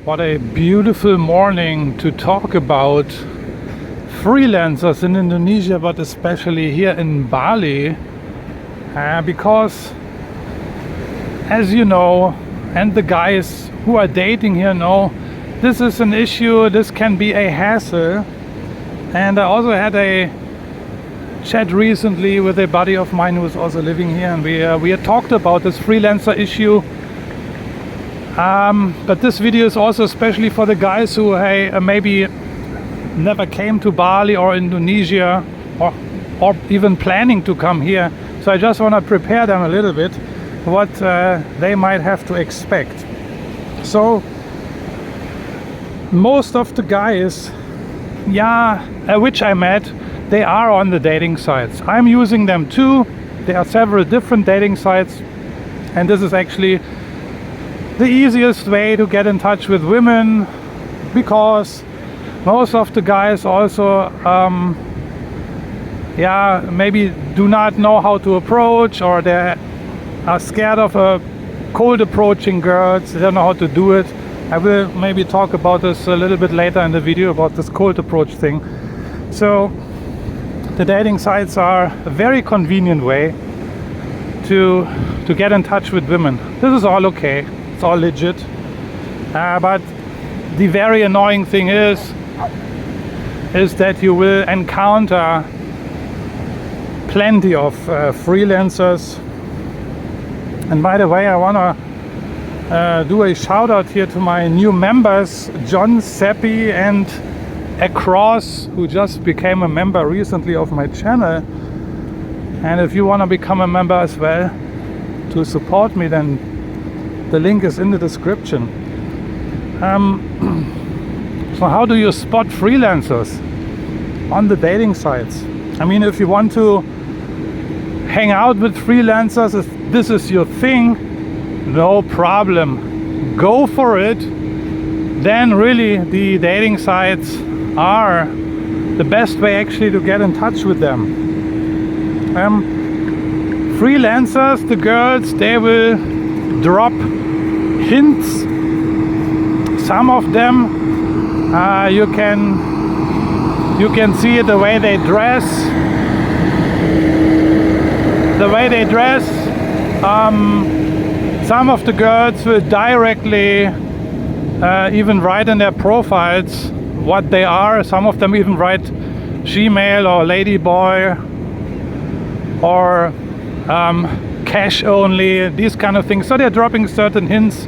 What a beautiful morning to talk about freelancers in Indonesia, but especially here in Bali, because as you know, and the guys who are dating here know, this is an issue, this can be a hassle. And I also had a chat recently with a buddy of mine who is also living here, and we had talked about this freelancer issue. But this video is also especially for the guys who maybe never came to Bali or Indonesia or even planning to come here. So I just want to prepare them a little bit what they might have to expect. So most of the guys, which I met, they are on the dating sites. I'm using them too. There are several different dating sites, and this is actually the easiest way to get in touch with women, because most of the guys also maybe do not know how to approach, or they are scared of cold approaching girls. They don't know how to do it. I will maybe talk about this a little bit later in the video, about this cold approach thing. So the dating sites are a very convenient way to get in touch with women. This is all okay. It's all legit, but the very annoying thing is that you will encounter plenty of freelancers. And by the way, I want to do a shout out here to my new members, John, Seppi and Across, who just became a member recently of my channel. And if you want to become a member as well to support me, then the link is in the description. So how do you spot freelancers on the dating sites? I mean, if you want to hang out with freelancers, if this is your thing, no problem. Go for it. Then really the dating sites are the best way actually to get in touch with them. Freelancers, the girls, they will drop hints. Some of them you can see it the way they dress. Some of the girls will directly even write in their profiles what they are. Some of them even write she-male or lady boy or cash only, these kind of things. So they're dropping certain hints.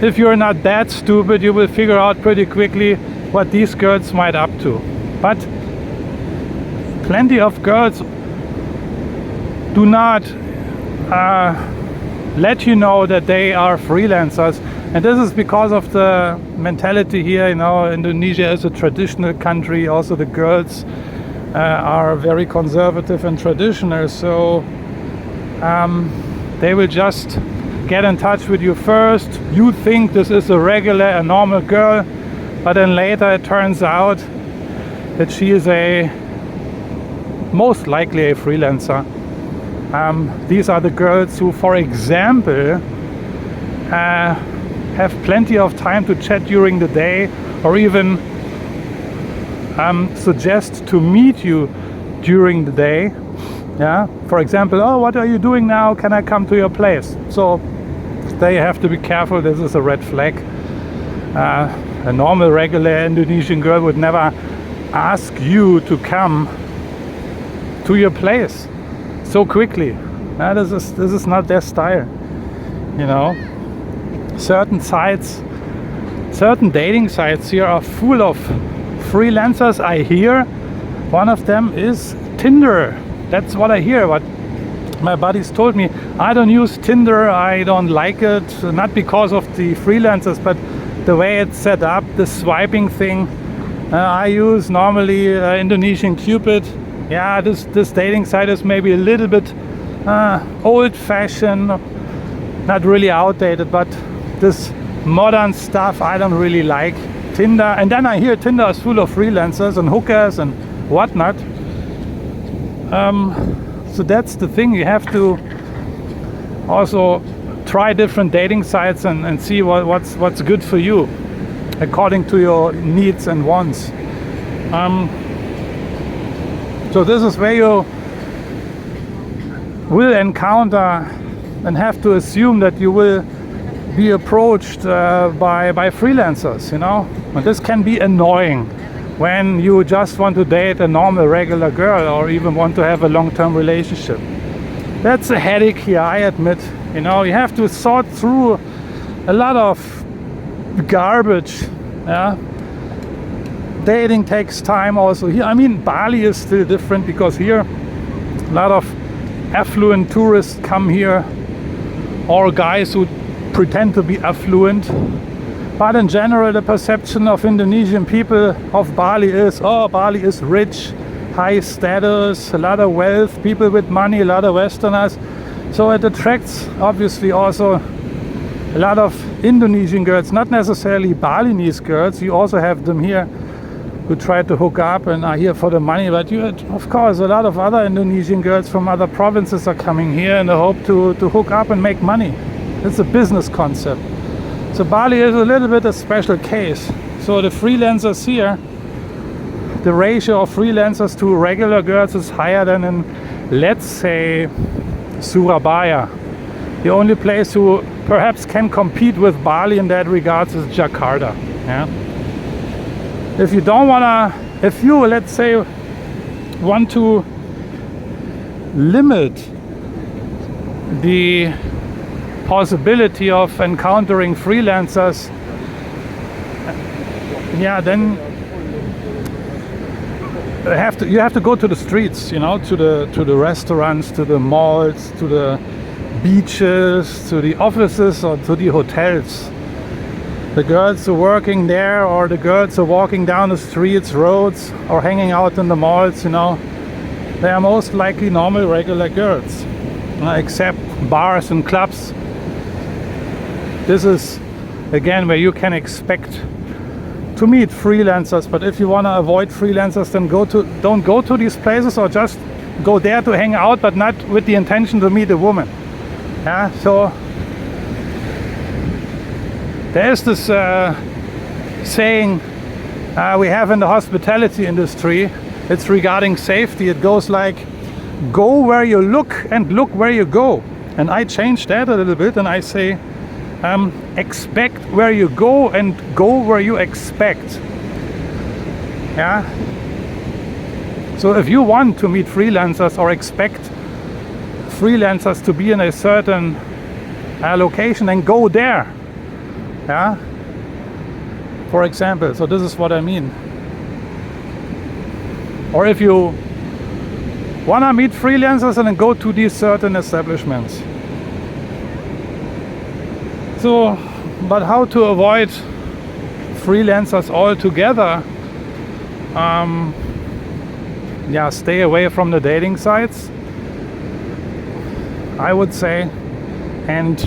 If you're not that stupid, you will figure out pretty quickly what these girls might up to. But plenty of girls do not let you know that they are freelancers, and this is because of the mentality here. You know, Indonesia is a traditional country. Also the girls are very conservative and traditional, so they will just get in touch with you first. You think this is a normal girl, but then later it turns out that she is most likely a freelancer. These are the girls who, for example, have plenty of time to chat during the day, or even suggest to meet you during the day. For example, oh, what are you doing now? Can I come to your place? So they have to be careful. This is a red flag. A normal, regular Indonesian girl would never ask you to come to your place so quickly. This is not their style. You know, certain dating sites here are full of freelancers. I hear one of them is Tinder. That's what I hear. But my buddies told me, I don't use Tinder. I don't like it. Not because of the freelancers, but the way it's set up, the swiping thing. I use normally Indonesian Cupid. Yeah, this dating site is maybe a little bit old-fashioned, not really outdated, but this modern stuff I don't really like. Tinder, and then I hear Tinder is full of freelancers and hookers and whatnot. So that's the thing. You have to also try different dating sites and see what's good for you according to your needs and wants. So this is where you will encounter and have to assume that you will be approached by freelancers, you know. And this can be annoying when you just want to date a normal regular girl or even want to have a long-term relationship. That's a headache here, I admit. You know, you have to sort through a lot of garbage. Yeah, dating takes time also here. I mean, Bali is still different because here a lot of affluent tourists come here, or guys who pretend to be affluent. But in general, the perception of Indonesian people of Bali is, oh, Bali is rich, high status, a lot of wealth, people with money, a lot of Westerners. So it attracts obviously also a lot of Indonesian girls, not necessarily Balinese girls. You also have them here who try to hook up and are here for the money. But you had, of course, a lot of other Indonesian girls from other provinces are coming here in the hope to hook up and make money. It's a business concept. So Bali is a little bit a special case. So the freelancers here, the ratio of freelancers to regular girls is higher than in, let's say, Surabaya. The only place who perhaps can compete with Bali in that regards is Jakarta. Yeah. If you don't wanna, if you, let's say, want to limit the possibility of encountering freelancers, yeah, then you have to go to the streets, you know, to the restaurants, to the malls, to the beaches, to the offices, or to the hotels. The girls are working there, or the girls are walking down the streets, roads, or hanging out in the malls, you know, they are most likely normal, regular girls, except bars and clubs. This is again where you can expect to meet freelancers. But if you want to avoid freelancers, then don't go to these places, or just go there to hang out, but not with the intention to meet a woman. Yeah, so there is this saying we have in the hospitality industry. It's regarding safety. It goes like, go where you look and look where you go. And I changed that a little bit and I say, expect where you go and go where you expect. Yeah. So if you want to meet freelancers or expect freelancers to be in a certain location, then go there. Yeah. For example, so this is what I mean. Or if you want to meet freelancers, and then go to these certain establishments. So, but how to avoid freelancers altogether? Yeah, stay away from the dating sites, I would say, and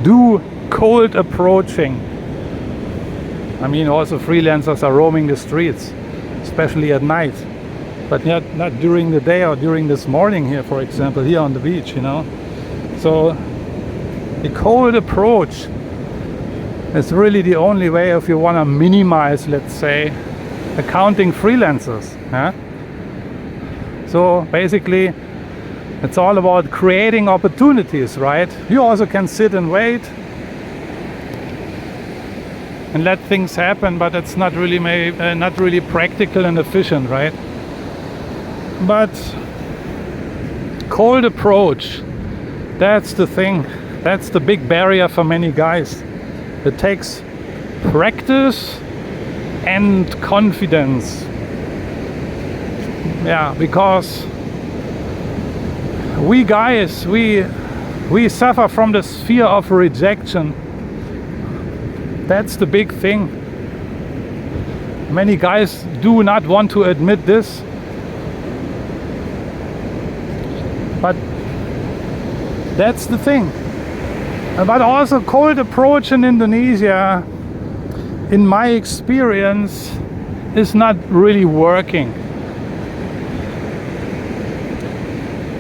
do cold approaching. I mean, also freelancers are roaming the streets, especially at night, but not during the day or during this morning here, for example, here on the beach, you know. So the cold approach is really the only way if you want to minimize, let's say, accounting freelancers. Huh? So basically, it's all about creating opportunities, right? You also can sit and wait and let things happen, but it's not really practical and efficient, right? But cold approach, that's the thing. That's the big barrier for many guys. It takes practice and confidence. Yeah, because we guys, we suffer from this fear of rejection. That's the big thing. Many guys do not want to admit this. But that's the thing. But also cold approach in Indonesia, in my experience, is not really working.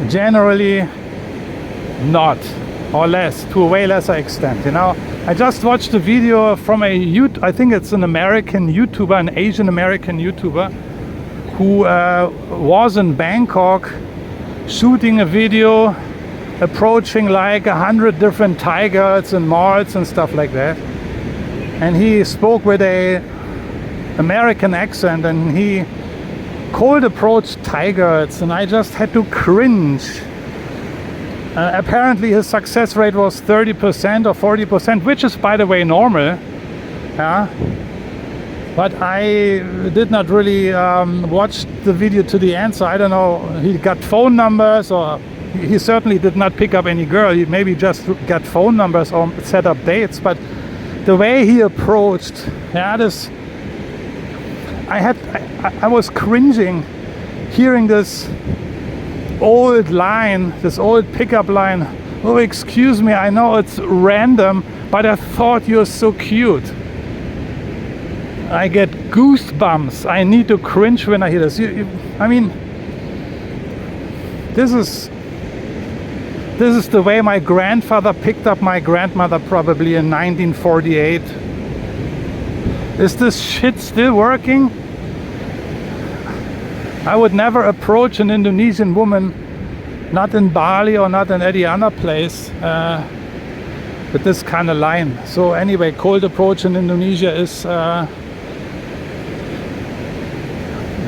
Generally not. or less, to a way lesser extent. You know, I just watched a video from I think it's an American YouTuber, an Asian American YouTuber, who was in Bangkok shooting a video approaching like 100 different Thai girls in malls and stuff like that. And he spoke with a American accent, and he cold approached Thai girls, and I just had to cringe. Apparently his success rate was 30% or 40%, which is, by the way, normal. Yeah. But I did not really watch the video to the end, so I don't know, he got phone numbers, or he certainly did not pick up any girl. He maybe just got phone numbers or set up dates. But the way he approached, yeah, I was cringing hearing this old line, this old pickup line. Oh, excuse me, I know it's random, but I thought you're so cute. I get goosebumps. I need to cringe when I hear this. I mean, this is the way my grandfather picked up my grandmother probably in 1948. Is this shit still working? I would never approach an Indonesian woman, not in Bali or not in any other place, with this kind of line. So anyway, cold approach in Indonesia is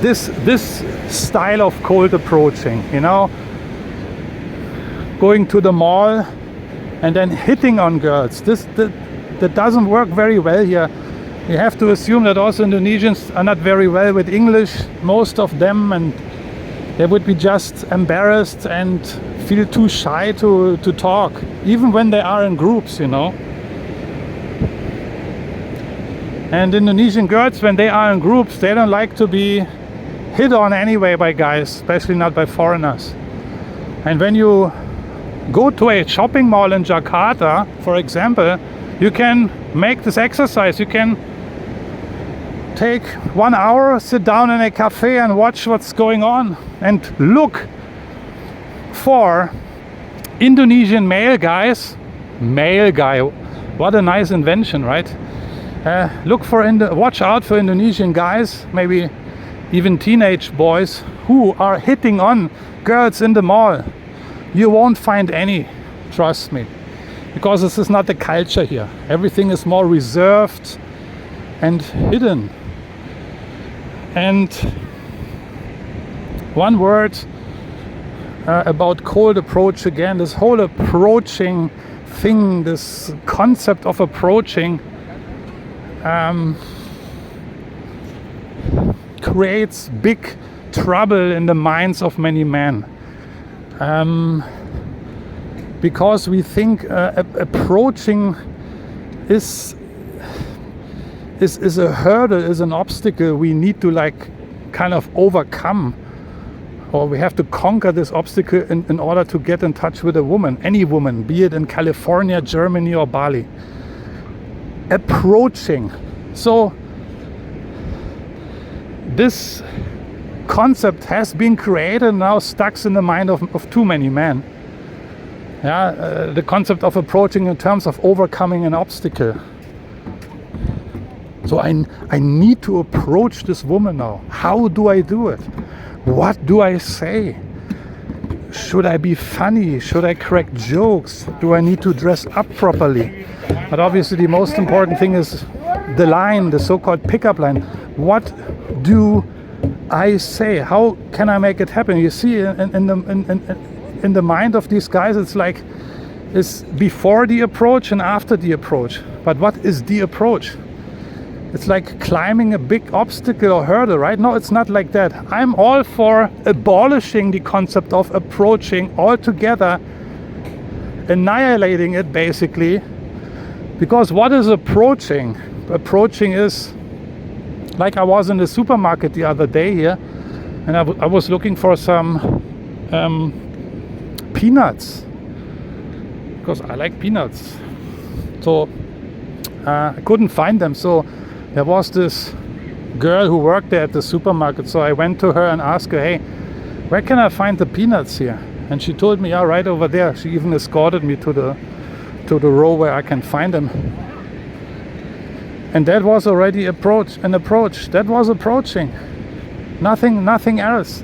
this style of cold approaching, you know, going to the mall and then hitting on girls. That doesn't work very well here. You have to assume that also Indonesians are not very well with English, most of them, and they would be just embarrassed and feel too shy to talk, even when they are in groups, you know. And Indonesian girls, when they are in groups, they don't like to be hit on anyway by guys, especially not by foreigners. And when you go to a shopping mall in Jakarta, for example, you can make this exercise. You can take 1 hour, sit down in a cafe and watch what's going on, and look for Indonesian male guys. Male guy, what a nice invention, right? Watch out for Indonesian guys, maybe even teenage boys, who are hitting on girls in the mall. You won't find any, trust me, because this is not the culture here. Everything is more reserved and hidden. And one word about cold approach again, this whole approaching thing, this concept of approaching creates big trouble in the minds of many men. Because we think approaching is a hurdle, is an obstacle we need to like kind of overcome, or we have to conquer this obstacle in order to get in touch with a woman, any woman, be it in California, Germany or Bali. Approaching. So this concept has been created and now stuck in the mind of too many men. The concept of approaching in terms of overcoming an obstacle. So I need to approach this woman now. How do I do it? What do I say? Should I be funny? Should I crack jokes? Do I need to dress up properly? But obviously the most important thing is the line, the so-called pickup line. What do I say? How can I make it happen? You see, in the mind of these guys, it's before the approach and after the approach. But what is the approach? It's like climbing a big obstacle or hurdle, right? No, it's not like that. I'm all for abolishing the concept of approaching altogether, annihilating it basically. Because what is approaching? Approaching is, like I was in the supermarket the other day here, and I was looking for some peanuts, because I like peanuts. So I couldn't find them. So there was this girl who worked there at the supermarket. So I went to her and asked her, hey, where can I find the peanuts here? And she told me, yeah, right over there. She even escorted me to to the row where I can find them. And that was already an approach. That was approaching. Nothing else.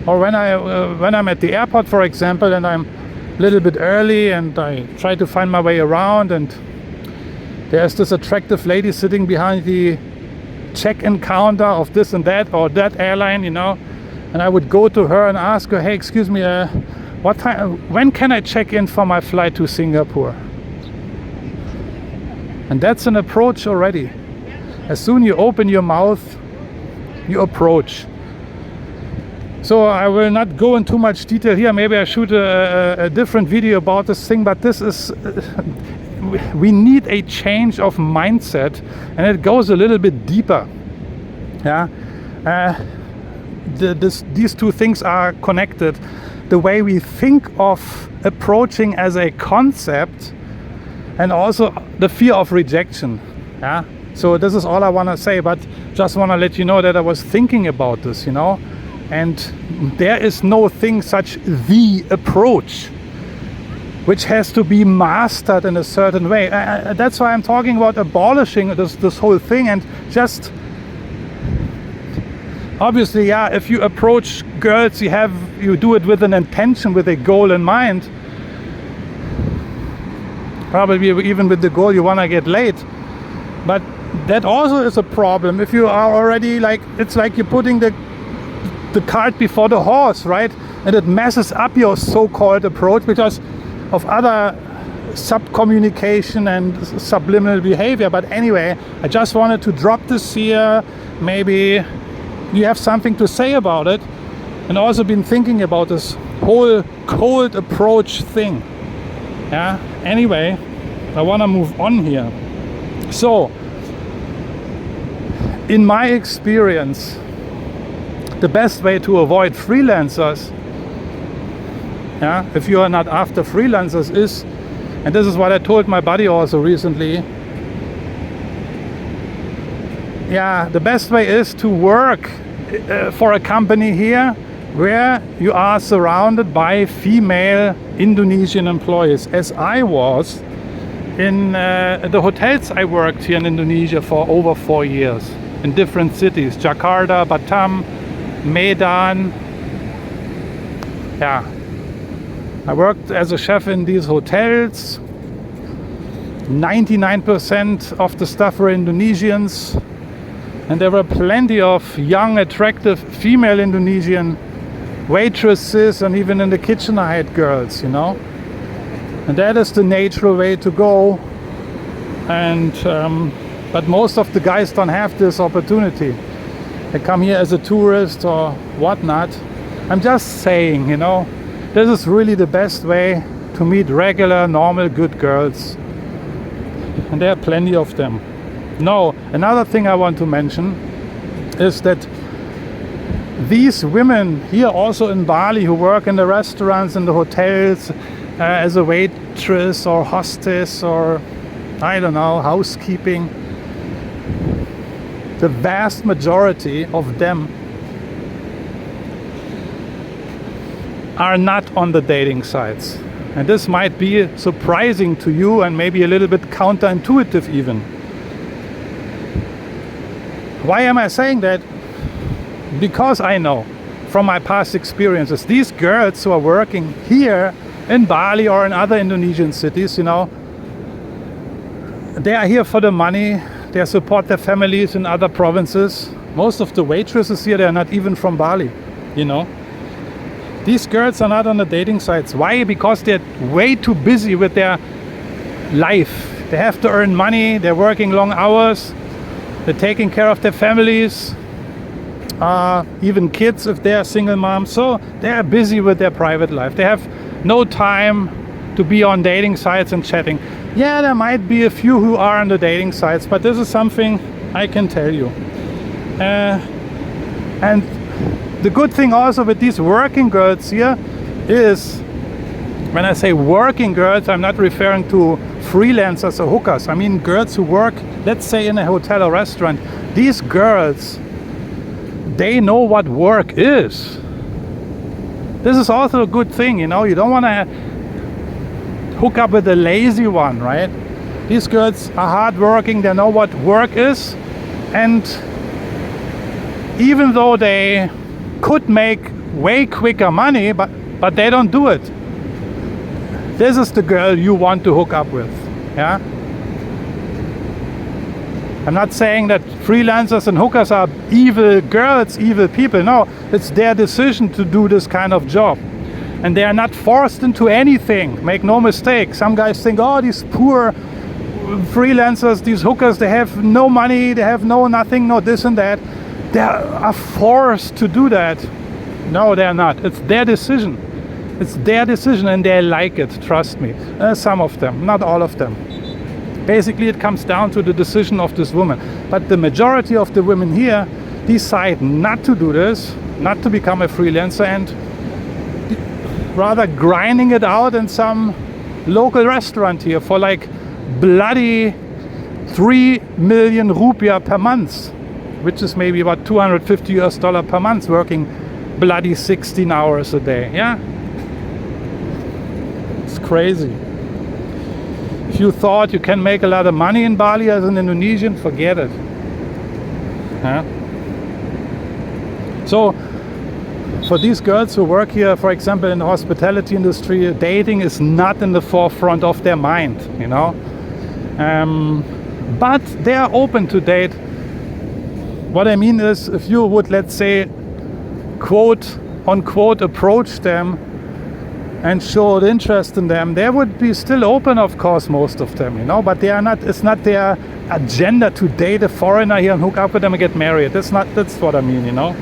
Or when I'm at the airport, for example, and I'm a little bit early and I try to find my way around, and there's this attractive lady sitting behind the check-in counter of this and that or that airline, and I would go to her and ask her, hey, excuse me, what time? When can I check in for my flight to Singapore? And that's an approach already. As soon you open your mouth, you approach. So I will not go into too much detail here. Maybe I shoot a different video about this thing, but this is we need a change of mindset, and it goes a little bit deeper. Yeah, these two things are connected. The way we think of approaching as a concept, and also the fear of rejection. Yeah. So this is all I want to say, but just want to let you know that I was thinking about this, and there is no thing such the approach which has to be mastered in a certain way. That's why I'm talking about abolishing this whole thing, and just obviously, yeah, if you approach girls, you do it with an intention, with a goal in mind, probably even with the goal you want to get laid. But that also is a problem if you are already it's like you're putting the cart before the horse, right? And it messes up your so-called approach because of other sub-communication and subliminal behavior. But anyway, I just wanted to drop this here. Maybe you have something to say about it, and also been thinking about this whole cold approach thing. Yeah. Anyway, I want to move on here. So, in my experience, the best way to avoid freelancers, yeah, if you are not after freelancers, is, and this is what I told my buddy also recently, yeah, the best way is to work for a company here where you are surrounded by female Indonesian employees, as I was in the hotels I worked here in Indonesia for over 4 years in different cities: Jakarta, Batam, Medan. Yeah, I worked as a chef in these hotels. 99% of the staff were Indonesians, and there were plenty of young, attractive female Indonesian waitresses, and even in the kitchen I had girls, and that is the natural way to go. And but most of the guys don't have this opportunity. They come here as a tourist or whatnot. I'm just saying, this is really the best way to meet regular, normal, good girls, and there are plenty of them. No, another thing I want to mention is that these women here also in Bali who work in the restaurants and the hotels as a waitress or hostess or I don't know, housekeeping, the vast majority of them are not on the dating sites. And this might be surprising to you and maybe a little bit counterintuitive even. Why am I saying that? Because I know from my past experiences, these girls who are working here in Bali or in other Indonesian cities, they are here for the money. They support their families in other provinces. Most of the waitresses here, they are not even from Bali, These girls are not on the dating sites. Why? Because they're way too busy with their life. They have to earn money. They're working long hours. They're taking care of their families, even kids if they are single moms. So they are busy with their private life. They have no time to be on dating sites and chatting. Yeah, there might be a few who are on the dating sites, but this is something I can tell you. And the good thing also with these working girls here is, when I say working girls, I'm not referring to freelancers or hookers. I mean girls who work, let's say, in a hotel or restaurant. These girls, they know what work is. This is also a good thing, You don't want to hook up with a lazy one, right? These girls are hardworking, they know what work is, and even though they could make way quicker money, but they don't do it. This is the girl you want to hook up with, yeah? I'm not saying that freelancers and hookers are evil girls, evil people. No, it's their decision to do this kind of job. And they are not forced into anything. Make no mistake. Some guys think, oh, these poor freelancers, these hookers, they have no money, they have no nothing, no this and that. They are forced to do that. No, they're not. It's their decision. It's their decision and they like it, trust me. Some of them, not all of them. Basically, it comes down to the decision of this woman. But the majority of the women here decide not to do this, not to become a freelancer, and rather grinding it out in some local restaurant here for like bloody 3 million rupiah per month, which is maybe about $250 per month, working bloody 16 hours a day. Yeah, it's crazy. If you thought you can make a lot of money in Bali as an Indonesian, forget it. Yeah. So for these girls who work here, for example, in the hospitality industry, dating is not in the forefront of their mind, you know. But they are open to date. What I mean is, if you would, let's say, quote unquote, approach them and showed interest in them, they would be still open, of course, most of them, you know, but they are not, it's not their agenda to date a foreigner here and hook up with them and get married. That's what I mean, you know.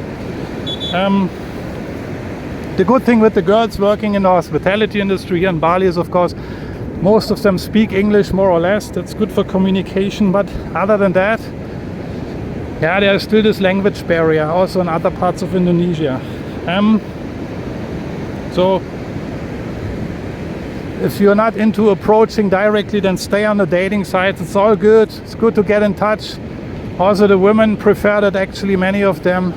The good thing with the girls working in the hospitality industry here in Bali is, of course, most of them speak English more or less. That's good for communication, but other than that, yeah, there's still this language barrier also in other parts of Indonesia. So if you're not into approaching directly, then stay on the dating sites. It's all good. It's good to get in touch. Also, the women prefer that, actually, many of them,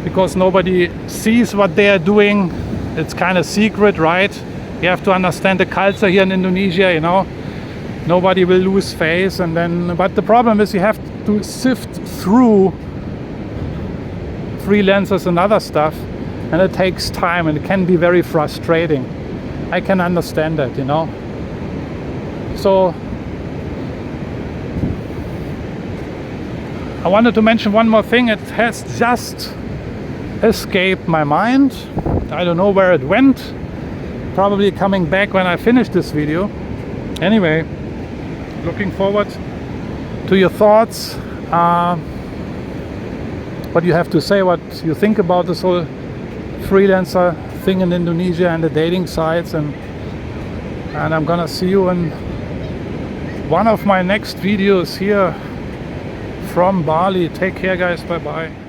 because nobody sees what they are doing. It's kind of secret, right? You have to understand the culture here in Indonesia, you know. Nobody will lose face, and then, but the problem is you have to sift through freelancers and other stuff, and it takes time and it can be very frustrating. I can understand that, you know. So I wanted to mention one more thing. It has just escaped my mind. I don't know where it went. Probably coming back when I finish this video. Anyway, looking forward to your thoughts. What you have to say, what you think about this whole freelancer thing in Indonesia and the dating sites, and I'm gonna see you in one of my next videos here from Bali. Take care, guys. Bye bye.